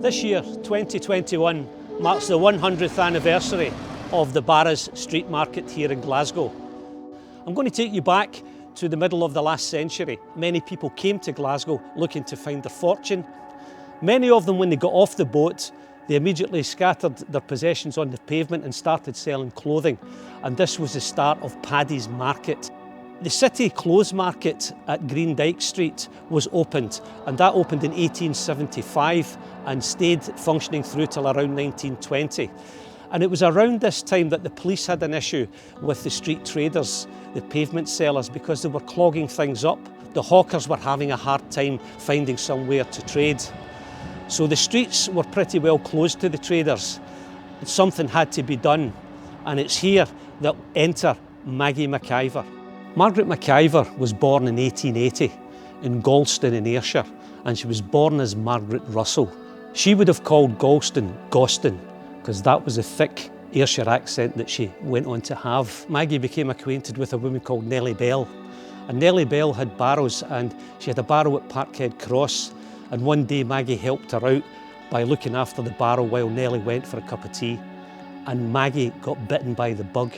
This year, 2021, marks the 100th anniversary of the Barras street market here in Glasgow. I'm going to take you back to the middle of the last century. Many people came to Glasgow looking to find their fortune. Many of them, when they got off the boat, they immediately scattered their possessions on the pavement and started selling clothing. And this was the start of Paddy's Market. The city clothes market at Green Dyke Street was opened, and that opened in 1875 and stayed functioning through till around 1920. And it was around this time that the police had an issue with the street traders, the pavement sellers, because they were clogging things up. The hawkers were having a hard time finding somewhere to trade. So the streets were pretty well closed to the traders. Something had to be done, and it's here that enter Maggie McIvor. Margaret McIvor was born in 1880 in Galston in Ayrshire, and she was born as Margaret Russell. She would have called Galston Goston, because that was a thick Ayrshire accent that she went on to have. Maggie became acquainted with a woman called Nellie Bell, and Nellie Bell had barrows, and she had a barrow at Parkhead Cross, and one day Maggie helped her out by looking after the barrow while Nellie went for a cup of tea, and Maggie got bitten by the bug.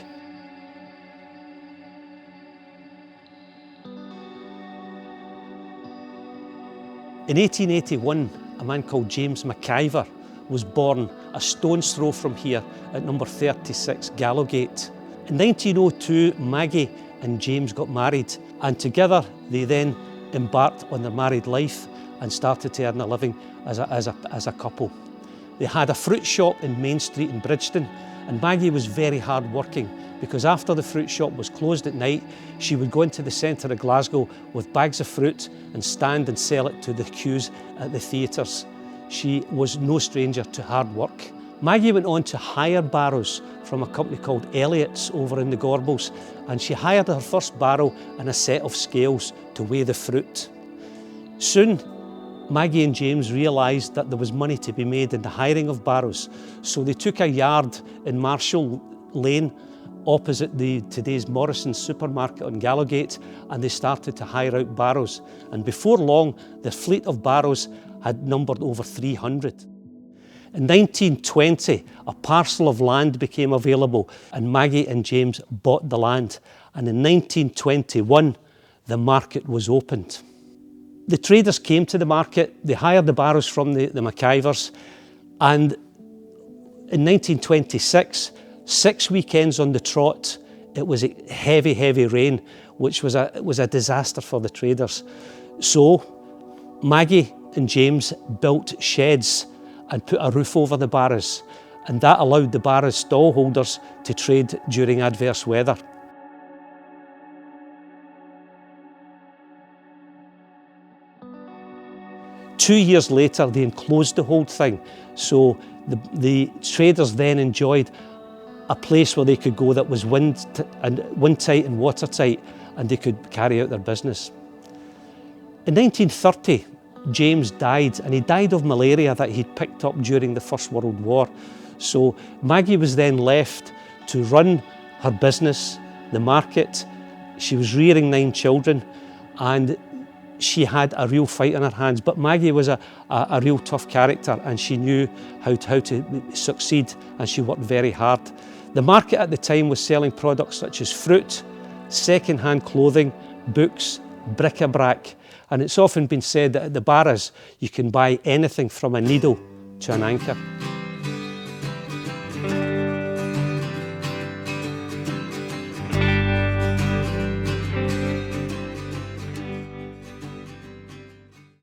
In 1881, a man called James McIvor was born a stone's throw from here at number 36 Gallowgate. In 1902, Maggie and James got married, and together they then embarked on their married life and started to earn a living as a couple. They had a fruit shop in Main Street in Bridgeton, and Maggie was very hard working, because after the fruit shop was closed at night, she would go into the centre of Glasgow with bags of fruit and stand and sell it to the queues at the theatres. She was no stranger to hard work. Maggie went on to hire barrows from a company called Elliott's over in the Gorbals, and she hired her first barrow and a set of scales to weigh the fruit. Soon, Maggie and James realised that there was money to be made in the hiring of barrows, so they took a yard in Marshall Lane opposite today's Morrison's supermarket on Gallowgate, and they started to hire out barrows. And before long, their fleet of barrows had numbered over 300. In 1920, a parcel of land became available, and Maggie and James bought the land. And in 1921, the market was opened. The traders came to the market, they hired the barrows from the McIvors, and in 1926, 6 weekends on the trot, it was a heavy, heavy rain, which was a disaster for the traders. So Maggie and James built sheds and put a roof over the barrows, and that allowed the barrows stallholders to trade during adverse weather. Two years later, they enclosed the whole thing, so the traders then enjoyed a place where they could go that was wind-tight and watertight, and they could carry out their business. In 1930, James died, and he died of malaria that he'd picked up during the First World War. So Maggie was then left to run her business, the market. She was rearing 9 children, and she had a real fight in her hands. But Maggie was a real tough character, and she knew how to succeed, and she worked very hard. The market at the time was selling products such as fruit, second-hand clothing, books, bric-a-brac, and it's often been said that at the Barras you can buy anything from a needle to an anchor.